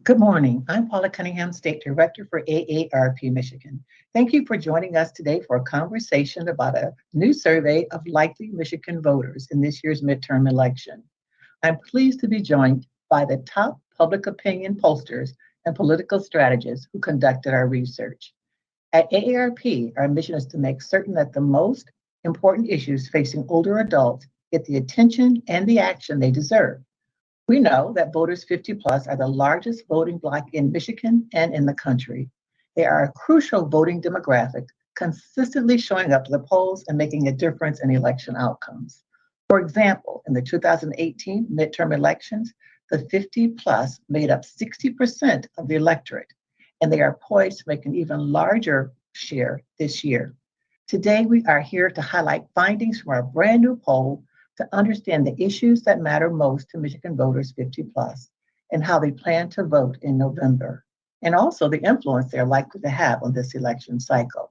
Good morning. I'm Paula Cunningham, State Director for AARP Michigan. Thank you for joining us today for a conversation about a new survey of likely Michigan voters in this year's midterm election. I'm pleased to be joined by the top public opinion pollsters and political strategists who conducted our research. At AARP, our mission is to make certain that the most important issues facing older adults get the attention and the action they deserve. We know that voters 50 plus are the largest voting bloc in Michigan and in the country. They are a crucial voting demographic, consistently showing up to the polls and making a difference in election outcomes. For example, in the 2018 midterm elections, the 50 plus made up 60% of the electorate, and they are poised to make an even larger share this year. Today, we are here to highlight findings from our brand new poll to understand the issues that matter most to Michigan voters 50 plus and how they plan to vote in November, and also the influence they're likely to have on this election cycle.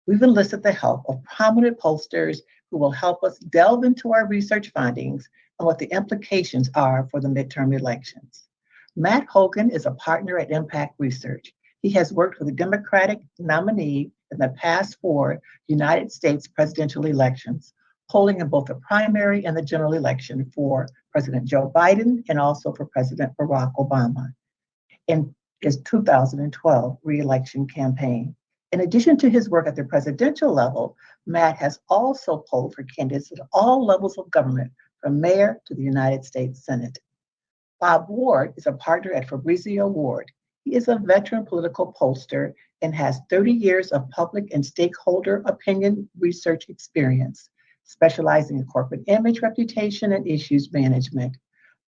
We've enlisted the help of prominent pollsters who will help us delve into our research findings and what the implications are for the midterm elections. Matt Hogan is a partner at Impact Research. He has worked for the Democratic nominee in the past 4 United States presidential elections, polling in both the primary and the general election for President Joe Biden and also for President Barack Obama in his 2012 re-election campaign. In addition to his work at the presidential level, Matt has also polled for candidates at all levels of government, from mayor to the United States Senate. Bob Ward is a partner at Fabrizio Ward. He is a veteran political pollster and has 30 years of public and stakeholder opinion research experience, specializing in corporate image, reputation, and issues management.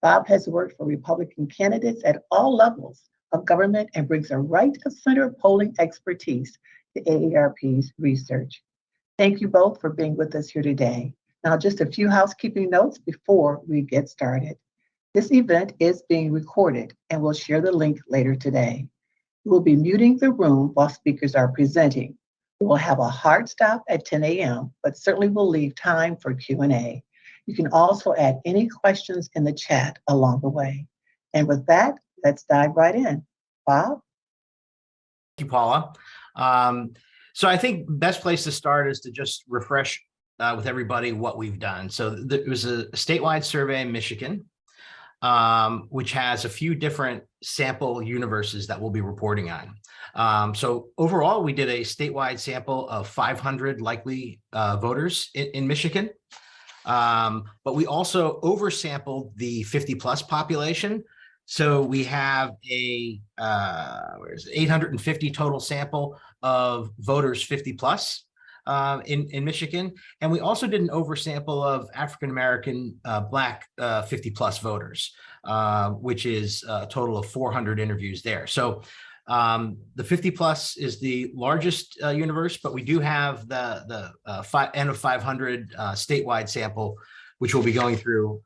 Bob has worked for Republican candidates at all levels of government and brings a right-of-center polling expertise to AARP's research. Thank you both for being with us here today. Now, just a few housekeeping notes before we get started. This event is being recorded, and we'll share the link later today. We will be muting the room while speakers are presenting. We will have a hard stop at 10 a.m., but certainly will leave time for Q&A. You can also add any questions in the chat along the way. And with that, let's dive right in. Bob? Thank you, Paula. So I think best place to start is to just refresh with everybody what we've done. So there was a statewide survey in Michigan, which has a few different sample universes that we'll be reporting on. So overall, we did a statewide sample of 500 likely voters in Michigan, but we also oversampled the 50 plus population. So we have a 850 total sample of voters 50 plus in Michigan. And we also did an oversample of African-American Black 50 plus voters, which is a total of 400 interviews there. So the 50 plus is the largest universe, but we do have the N of 500 statewide sample, which we'll be going through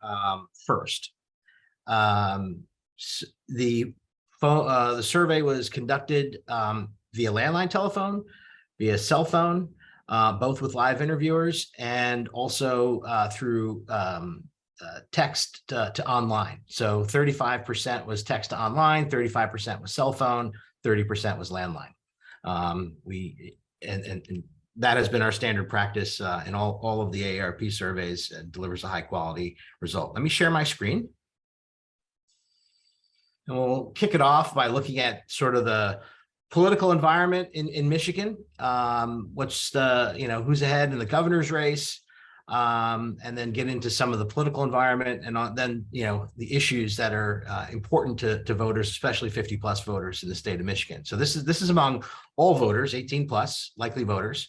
first. The survey was conducted via landline telephone, via cell phone, both with live interviewers, and also through text to online. So 35% was text to online, 35% was cell phone, 30% was landline. And that has been our standard practice in all of the AARP surveys, and delivers a high quality result. Let me share my screen. And we'll kick it off by looking at sort of the political environment in Michigan. What's who's ahead in the governor's race, and then get into some of the political environment, and then the issues that are important to voters, especially 50 plus voters in the state of Michigan. So this is among all voters, 18 plus likely voters,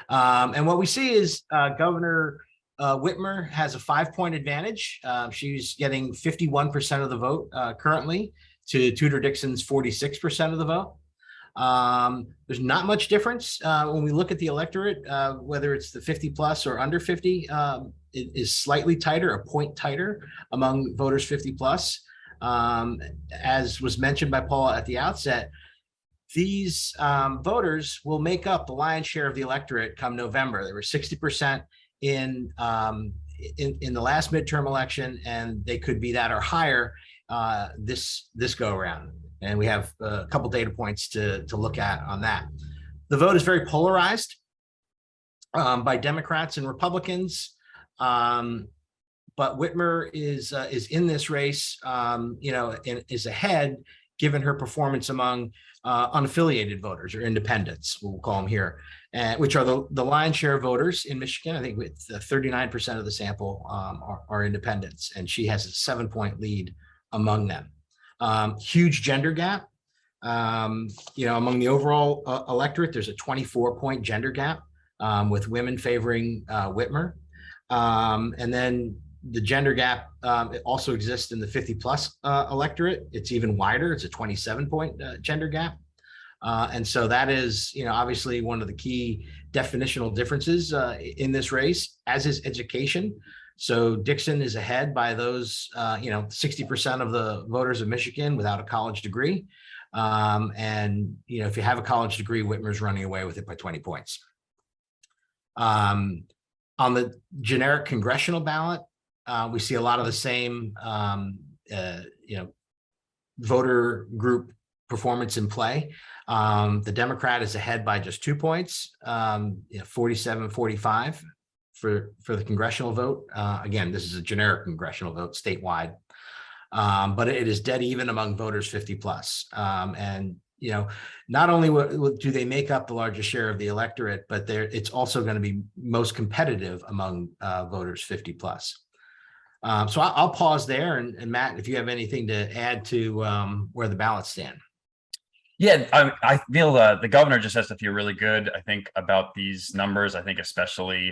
and what we see is Governor Whitmer has a 5-point advantage. She's getting 51% of the vote currently to Tudor Dixon's 46% of the vote. There's not much difference when we look at the electorate, whether it's the 50 plus or under 50. It is slightly tighter, a point tighter among voters 50 plus. As was mentioned by Paul at the outset, these voters will make up the lion's share of the electorate come November. They were 60% in the last midterm election, and they could be that or higher this go around. And we have a couple data points to look at on that. The vote is very polarized by Democrats and Republicans. But Whitmer is in this race, and is ahead given her performance among unaffiliated voters or independents, we'll call them here, which are the lion's share of voters in Michigan. I think with 39% of the sample are independents, and she has a 7-point lead among them. Huge gender gap. Among the overall electorate, there's a 24-point gender gap with women favoring Whitmer. And then the gender gap it also exists in the 50-plus electorate. It's even wider. It's a 27-point gender gap. And so that is, obviously one of the key definitional differences in this race, as is education. So Dixon is ahead by those, 60% of the voters of Michigan without a college degree. And if you have a college degree, Whitmer's running away with it by 20 points. On the generic congressional ballot, we see a lot of the same, voter group performance in play. The Democrat is ahead by just 2 points, 47-45 for the congressional vote. Again, this is a generic congressional vote statewide, but it is dead even among voters 50 plus. And not only do they make up the largest share of the electorate, but it's also going to be most competitive among voters 50 plus. So I'll pause there, and Matt, if you have anything to add to where the ballots stand. Yeah, I feel the governor just has to feel really good, I think, about these numbers. I think especially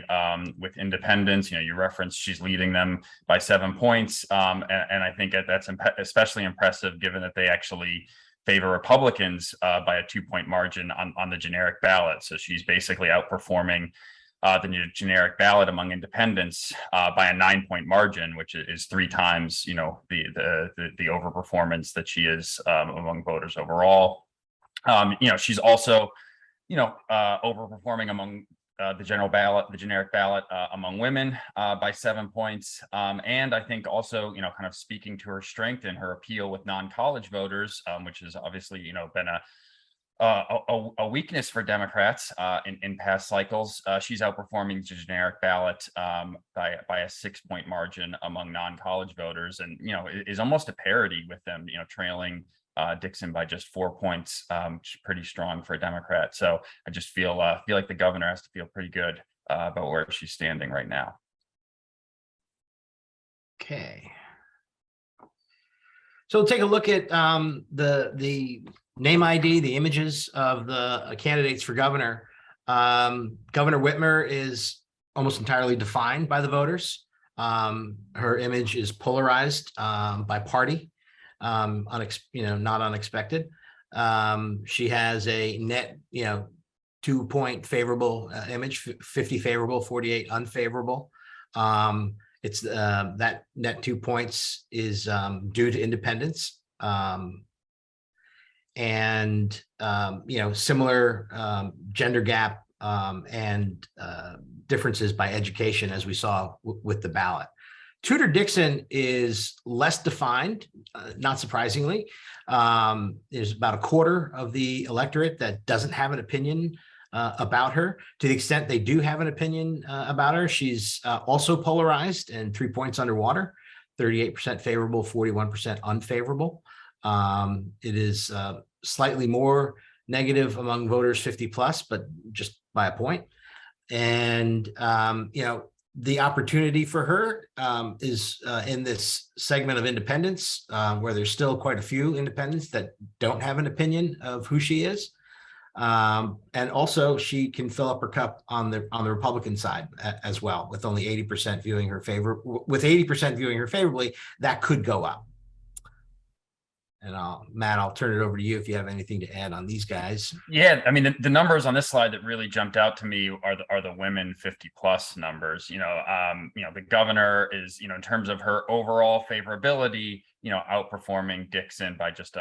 with independents, you referenced she's leading them by 7 points. And I think that's especially impressive given that they actually favor Republicans by a 2-point margin on the generic ballot. So she's basically outperforming the generic ballot among independents by a 9-point margin, which is 3 times, the overperformance that she is among voters overall. She's also, overperforming among the generic ballot among women by 7 points. And I think also, kind of speaking to her strength in her appeal with non-college voters, which has obviously, been a weakness for Democrats in past cycles. She's outperforming the generic ballot by a 6-point margin among non-college voters, and is almost a parity with them, trailing Dixon by just 4 points, which is pretty strong for a Democrat. So I just feel like the governor has to feel pretty good about where she's standing right now. Okay. So we'll take a look at the name ID, the images of the candidates for governor. Governor Whitmer is almost entirely defined by the voters. Her image is polarized by party. Not unexpected. She has a net, 2-point favorable image, 50 favorable, 48 unfavorable. It's that net 2 points is due to independence. And similar gender gap and differences by education, as we saw with the ballot. Tudor Dixon is less defined, not surprisingly. There's about a quarter of the electorate that doesn't have an opinion about her. To the extent they do have an opinion about her, she's also polarized and 3 points underwater, 38% favorable, 41% unfavorable. It is slightly more negative among voters 50 plus, but just by a point. And, the opportunity for her is in this segment of independents, where there's still quite a few independents that don't have an opinion of who she is. And also she can fill up her cup on the Republican side as well, with only 80% viewing her favorably. That could go up. And Matt, I'll turn it over to you if you have anything to add on these guys. Yeah, I mean, the numbers on this slide that really jumped out to me are the women 50 plus numbers. The governor is, in terms of her overall favorability, outperforming Dixon by just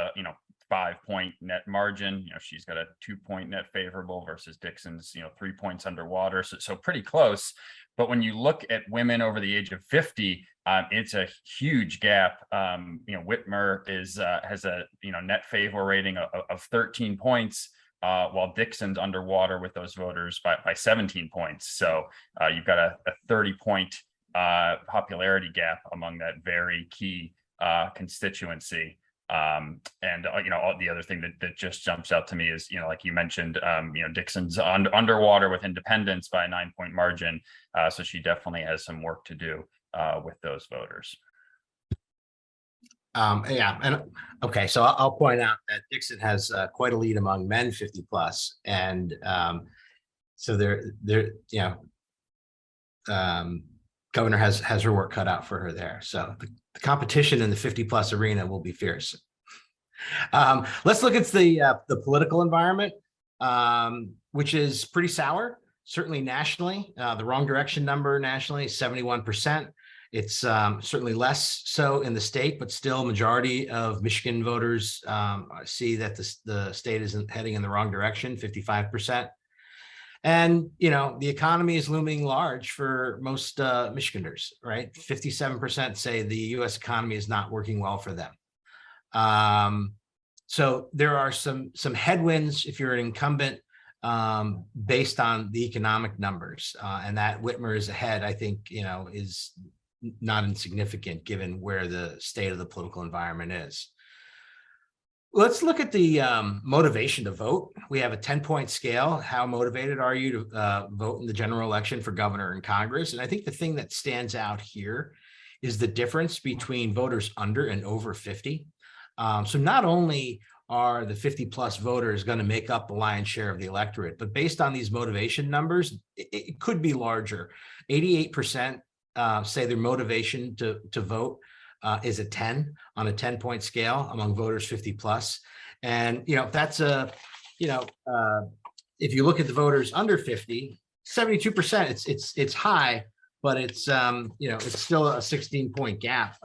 5-point net margin. She's got a 2-point net favorable versus Dixon's 3 points underwater, so pretty close. But when you look at women over the age of 50, it's a huge gap. Whitmer has a net favor rating of 13 points, while Dixon's underwater with those voters by 17 points. So you've got a 30-point popularity gap among that very key constituency. All the other thing that just jumps out to me is, like you mentioned, Dixon's underwater with independents by a 9-point margin. So she definitely has some work to do with those voters. Okay, so I'll point out that Dixon has quite a lead among men 50 plus, and so Governor has her work cut out for her there. So the competition in the 50 plus arena will be fierce. Let's look at the political environment, which is pretty sour, certainly nationally. The wrong direction number nationally is 71%. It's certainly less so in the state, but still majority of Michigan voters see that the state is heading in the wrong direction, 55%. And, the economy is looming large for most Michiganders, right? 57% say the U.S. economy is not working well for them. So there are some headwinds if you're an incumbent based on the economic numbers, and that Whitmer is ahead, I think, is not insignificant given where the state of the political environment is. Let's look at the motivation to vote. We have a 10-point scale. How motivated are you to vote in the general election for governor and Congress? And I think the thing that stands out here is the difference between voters under and over 50. So not only are the 50 plus voters going to make up the lion's share of the electorate, but based on these motivation numbers, it could be larger. 88% say their motivation to vote is a 10 on a 10-point scale among voters 50 plus. And, that's if you look at the voters under 50, 72%, it's high, but it's, it's still a 16-point gap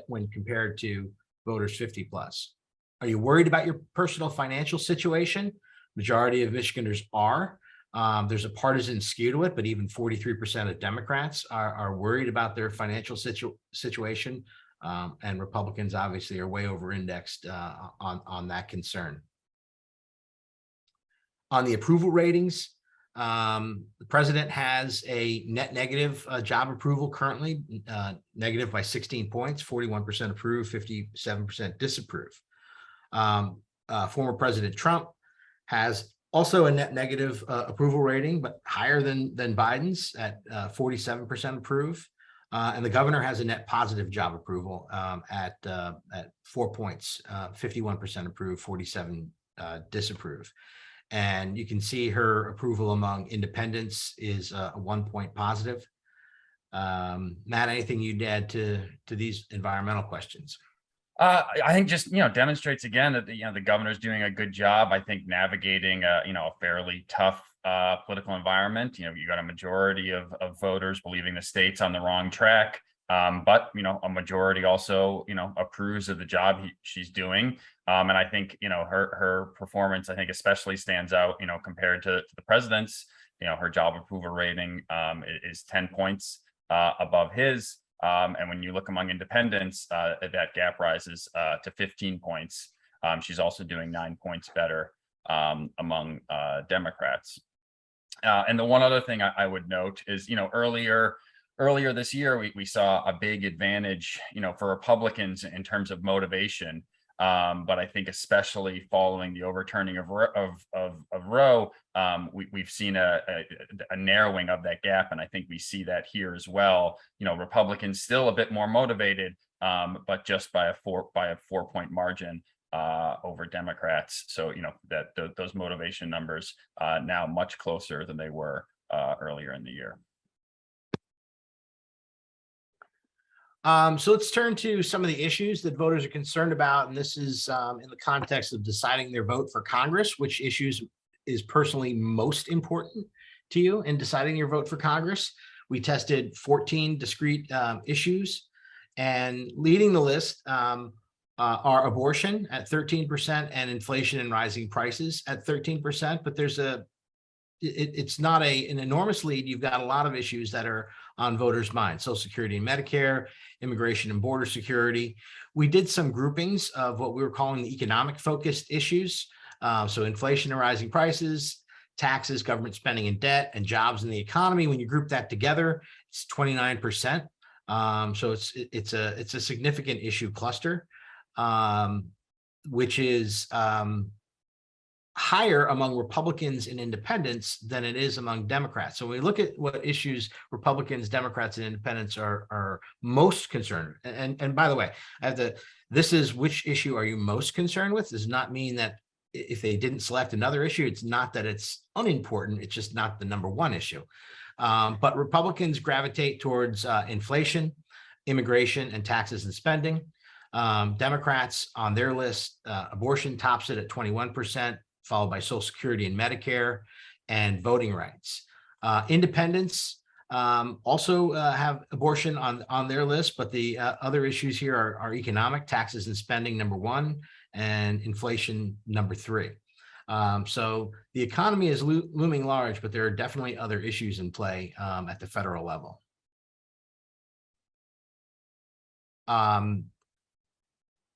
when compared to voters 50 plus. Are you worried about your personal financial situation? Majority of Michiganders are. There's a partisan skew to it, but even 43% of Democrats are worried about their financial situation. And Republicans obviously are way over indexed on that concern. On the approval ratings, the president has a net negative job approval currently, negative by 16 points, 41% approve, 57% disapprove. Former President Trump has also a net negative approval rating, but higher than Biden's at 47% approve. And the governor has a net positive job approval at 4 points, 51% approve, 47 disapprove. And you can see her approval among independents is a 1-point positive. Matt, anything you'd add to these environmental questions? I think just, demonstrates again that the governor's doing a good job, I think, navigating a fairly tough political environment. You got a majority of voters believing the state's on the wrong track. But, a majority also, approves of the job she's doing. And I think, her performance, I think, especially stands out, compared to the president's. Her job approval rating is 10 points above his. And when you look among independents, that gap rises to 15 points. She's also doing 9 points better among Democrats. And the one other thing I would note is, earlier this year, we saw a big advantage, for Republicans in terms of motivation. But I think especially following the overturning of Roe, we've seen a narrowing of that gap, and I think we see that here as well. Republicans still a bit more motivated, but just by a 4-point margin over Democrats. So that those motivation numbers now much closer than they were earlier in the year. So let's turn to some of the issues that voters are concerned about. And this is in the context of deciding their vote for Congress. Which issues is personally most important to you in deciding your vote for Congress? We tested 14 discrete issues, and leading the list are abortion at 13% and inflation and rising prices at 13%. But there's it's not an enormous lead. You've got a lot of issues that are on voters' minds: Social Security and Medicare, immigration and border security. We did some groupings of what we were calling the economic focused issues. So inflation and rising prices, taxes, government spending and debt, and jobs in the economy. When you group that together, it's 29%. So it's a significant issue cluster, which is higher among Republicans and independents than it is among Democrats. So when we look at what issues Republicans, Democrats, and independents are most concerned, and by the way, this is which issue are you most concerned with, does not mean that if they didn't select another issue, it's not that it's unimportant, it's just not the number one issue. But Republicans gravitate towards inflation, immigration, and taxes and spending. Democrats on their list, abortion tops it at 21%, followed by Social Security and Medicare, and voting rights. Independents also have abortion on their list, but the other issues here are economic, taxes and spending, number one, and inflation, number three. So the economy is looming large, but there are definitely other issues in play at the federal level.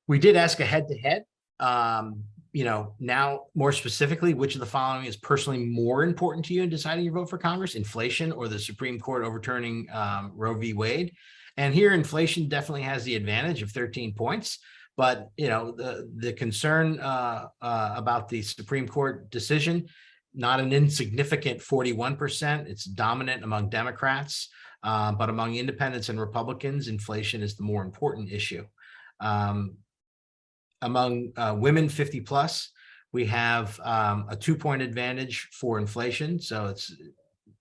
We did ask a head-to-head. Now more specifically, which of the following is personally more important to you in deciding your vote for Congress: inflation or the Supreme Court overturning Roe v. Wade? And here, inflation definitely has the advantage of 13 points. But the concern about the Supreme Court decision, not an insignificant 41%. It's dominant among Democrats, but among independents and Republicans, inflation is the more important issue. Among women 50 plus, we have a 2-point advantage for inflation. So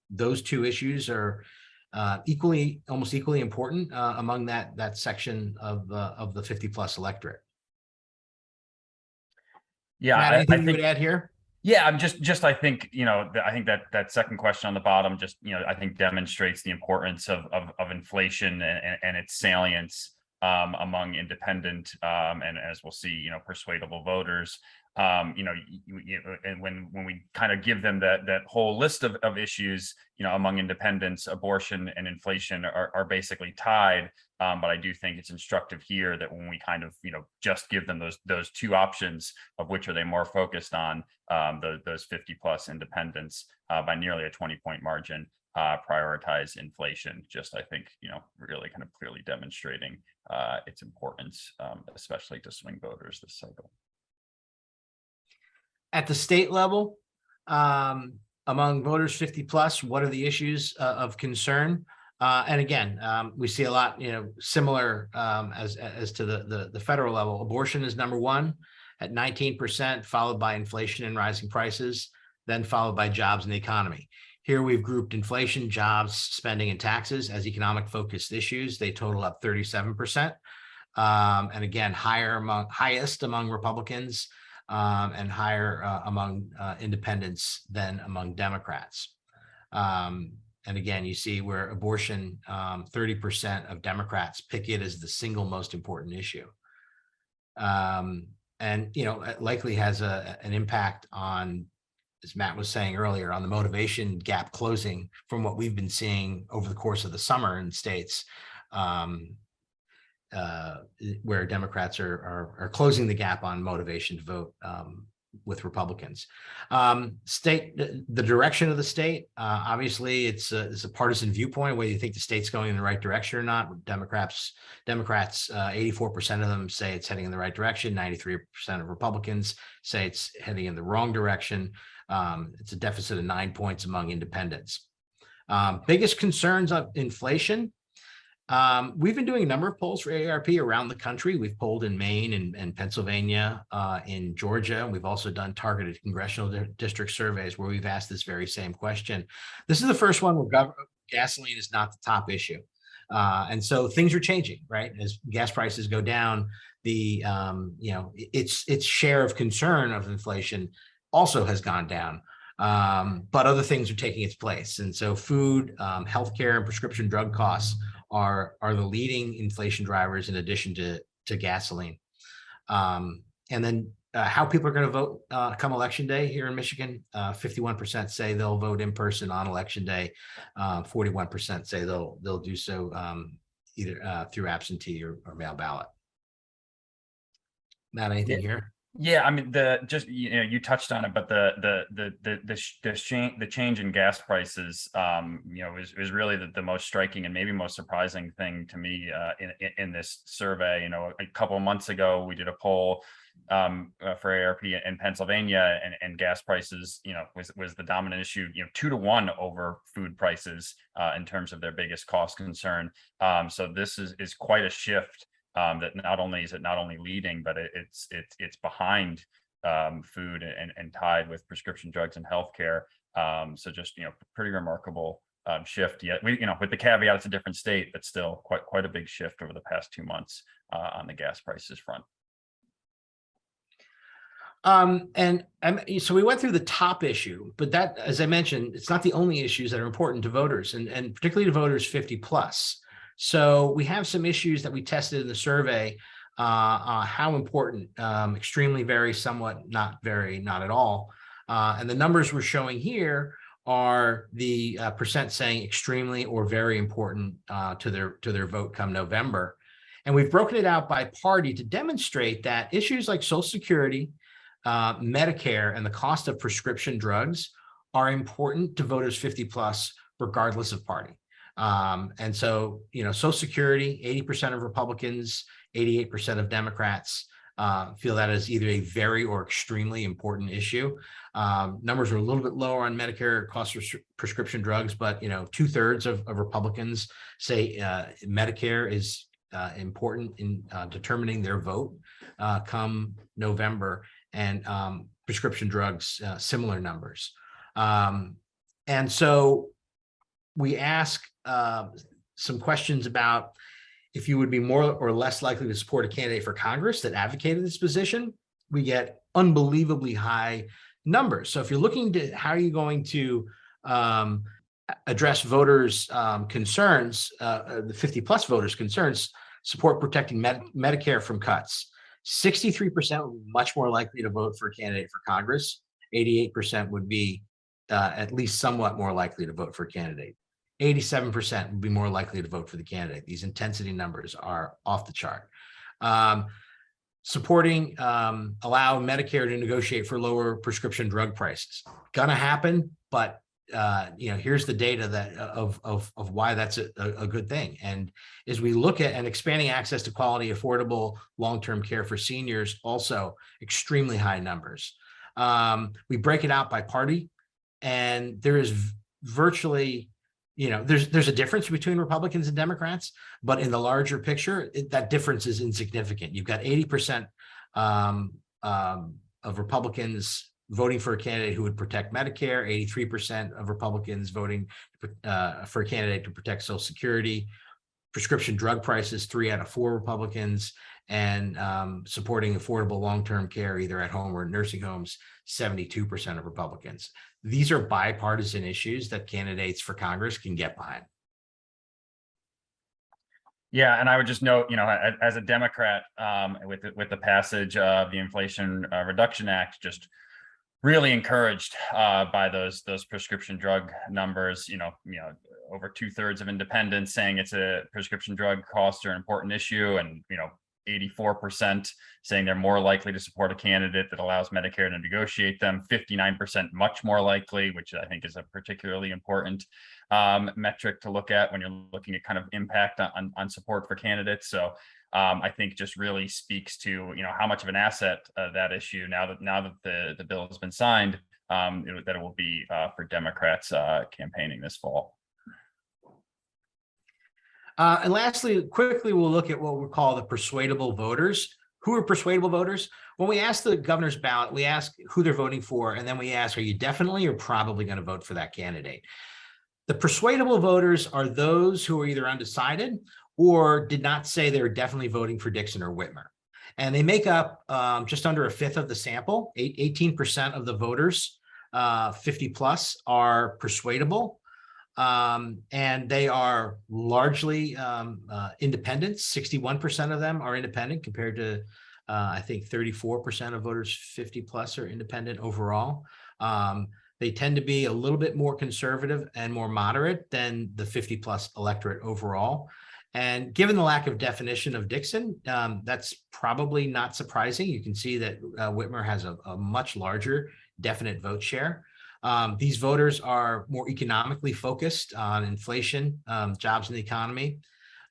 those two issues are almost equally important among that section of the 50 plus electorate. Yeah, Matt, anything you would add here? Yeah, I'm just I think I think that second question on the bottom just I think demonstrates the importance of inflation and its salience among independent and, as we'll see, persuadable voters. And when we kind of give them that whole list of issues, among independents, abortion and inflation are basically tied. But I do think it's instructive here that when we kind of just give them those two options of which are they more focused on, those 50 plus independents by nearly a 20-point margin prioritize inflation. Just I think really kind of clearly demonstrating its importance, especially to swing voters this cycle. At the state level, among voters 50 plus, what are the issues of concern? And again, we see a lot, similar as to the federal level. Abortion is number one at 19%, followed by inflation and rising prices, then followed by jobs and the economy. Here we've grouped inflation, jobs, spending, and taxes as economic focused issues. They total up 37%. And again, highest among Republicans and higher among independents than among Democrats. And again, you see where abortion, 30% of Democrats pick it as the single most important issue. And, it likely has an impact on, as Matt was saying earlier, on the motivation gap closing from what we've been seeing over the course of the summer in states where Democrats are closing the gap on motivation to vote with Republicans. The direction of the state, obviously it's a partisan viewpoint, whether you think the state's going in the right direction or not. Democrats, 84% of them say it's heading in the right direction. 93% of Republicans say it's heading in the wrong direction. It's a deficit of 9 points among independents. Biggest concerns of inflation. We've been doing a number of polls for AARP around the country. We've polled in Maine and Pennsylvania, in Georgia. We've also done targeted congressional district surveys where we've asked this very same question. This is the first one where gasoline is not the top issue. And so things are changing, right? As gas prices go down, its share of concern of inflation also has gone down. But other things are taking its place. And so food, healthcare, and prescription drug costs are the leading inflation drivers in addition to gasoline. And then how people are going to vote come election day here in Michigan. 51% say they'll vote in person on election day. 41% say they'll do so either through absentee or mail ballot. Matt, anything here? Yeah, I mean, you touched on it, but the change in gas prices, is really the most striking and maybe most surprising thing to me in this survey. A couple of months ago, we did a poll for AARP in Pennsylvania, and gas prices, was the dominant issue. 2-to-1 over food prices in terms of their biggest cost concern. So this is quite a shift. That not only is it not only leading, but it's behind food and tied with prescription drugs and healthcare. So just pretty remarkable shift. Yet with the caveat it's a different state, but still quite a big shift over the past 2 months on the gas prices front. So we went through the top issue, but that, as I mentioned, it's not the only issues that are important to voters, and particularly to voters 50 plus. So we have some issues that we tested in the survey, how important, extremely, very, somewhat, not very, not at all. And the numbers we're showing here are the percent saying extremely or very important to their vote come November. And we've broken it out by party to demonstrate that issues like Social Security, Medicare, and the cost of prescription drugs are important to voters 50 plus, regardless of party. And so, Social Security, 80% of Republicans, 88% of Democrats feel that is either a very or extremely important issue. Numbers are a little bit lower on Medicare cost of prescription drugs, but 2/3 of Republicans say Medicare is important in determining their vote come November, and prescription drugs, similar numbers. And so we ask some questions about if you would be more or less likely to support a candidate for Congress that advocated this position. We get unbelievably high numbers. So if you're looking to how are you going to address voters' concerns, the 50 plus voters' concerns, support protecting Medicare from cuts. 63% would be much more likely to vote for a candidate for Congress. 88% would be at least somewhat more likely to vote for a candidate. 87% would be more likely to vote for the candidate. These intensity numbers are off the chart. Supporting allow Medicare to negotiate for lower prescription drug prices. Gonna happen, but here's the data that of why that's a good thing. And as we look at and expanding access to quality, affordable long-term care for seniors, also extremely high numbers. We break it out by party, and there is virtually, there's a difference between Republicans and Democrats, but in the larger picture, that difference is insignificant. You've got 80% of Republicans voting for a candidate who would protect Medicare, 83% of Republicans voting for a candidate to protect Social Security, prescription drug prices, 3 out of 4 Republicans, and supporting affordable long-term care, either at home or in nursing homes, 72% of Republicans. These are bipartisan issues that candidates for Congress can get behind. Yeah, and I would just note, as a Democrat, with the passage of the Inflation Reduction Act, just really encouraged by those prescription drug numbers. Over 2/3 of independents saying it's a prescription drug costs are an important issue, and 84% saying they're more likely to support a candidate that allows Medicare to negotiate them. 59% much more likely, which I think is a particularly important metric to look at when you're looking at kind of impact on support for candidates. So I think just really speaks to how much of an asset that issue now that the bill has been signed, that it will be for Democrats campaigning this fall. And lastly, quickly, we'll look at what we call the persuadable voters. Who are persuadable voters? When we ask the governor's ballot, we ask who they're voting for, and then we ask, are you definitely or probably going to vote for that candidate? The persuadable voters are those who are either undecided or did not say they were definitely voting for Dixon or Whitmer. And they make up just under 1/5 of the sample. 18% of the voters, 50 plus, are persuadable. And they are largely independents. 61% of them are independent compared to I think 34% of voters 50 plus are independent overall. They tend to be a little bit more conservative and more moderate than the 50 plus electorate overall. And given the lack of definition of Dixon, that's probably not surprising. You can see that Whitmer has a much larger definite vote share. These voters are more economically focused on inflation, jobs in the economy.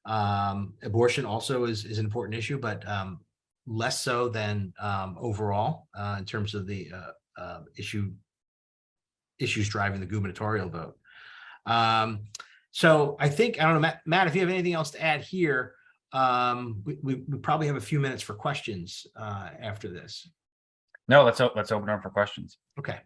Abortion also is an important issue, but less so than overall in terms of the issues driving the gubernatorial vote. So I think, I don't know, Matt, if you have anything else to add here, we probably have a few minutes for questions after this. No, let's open up for questions. Okay.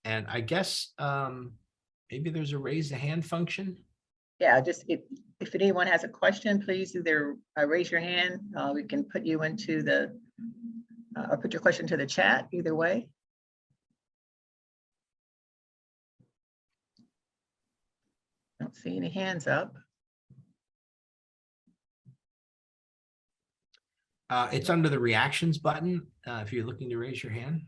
And I guess maybe there's a raise the hand function. Yeah, just if anyone has a question, please either raise your hand. We can put you into the, or put your question to the chat, either way. Don't see any hands up. It's under the reactions button if you're looking to raise your hand.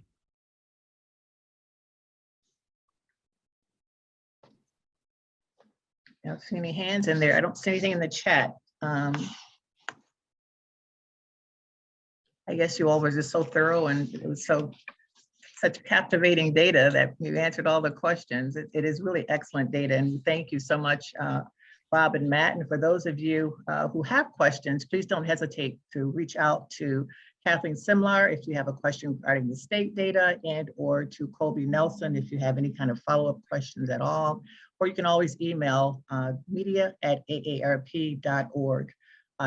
I don't see any hands in there. I don't see anything in the chat. I guess you all were just so thorough, and it was such captivating data that you answered all the questions. It is really excellent data, and thank you so much, Bob and Matt. And for those of you who have questions, please don't hesitate to reach out to Kathleen Simlar if you have a question regarding the state data, and or to Colby Nelson if you have any kind of follow-up questions at all. Or you can always email media@aarp.org.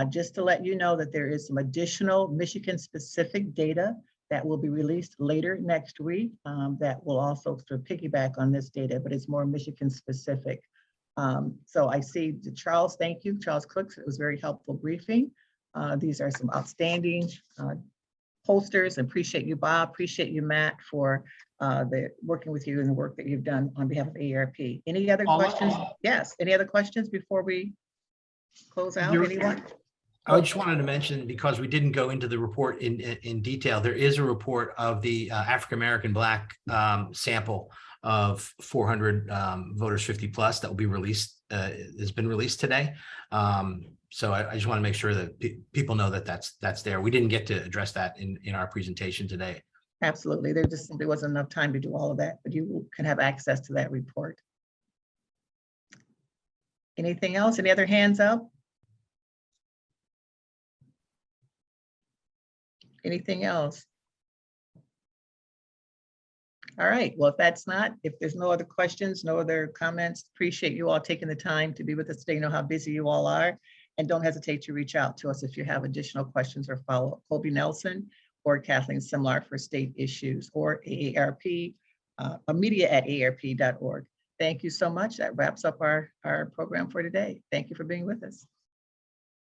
Just to let you know that there is some additional Michigan-specific data that will be released later next week that will also sort of piggyback on this data, but it's more Michigan-specific. So I see Charles, thank you, Charles Cooks. It was a very helpful briefing. These are some outstanding posters. Appreciate you, Bob. Appreciate you, Matt, for working with you and the work that you've done on behalf of AARP. Any other questions? Yes, any other questions before we close out? Anyone? I just wanted to mention, because we didn't go into the report in detail, there is a report of the African-American Black sample of 400 voters 50 plus that will be released, has been released today. So I just want to make sure that people know that that's there. We didn't get to address that in our presentation today. Absolutely. There just simply wasn't enough time to do all of that, but you can have access to that report. Anything else? Any other hands up? Anything else? All right. Well, if there's no other questions, no other comments, appreciate you all taking the time to be with us today. You know how busy you all are, and don't hesitate to reach out to us if you have additional questions or follow-up. Colby Nelson or Kathleen Simlar for state issues, or AARP, media@aarp.org. Thank you so much. That wraps up our program for today. Thank you for being with us.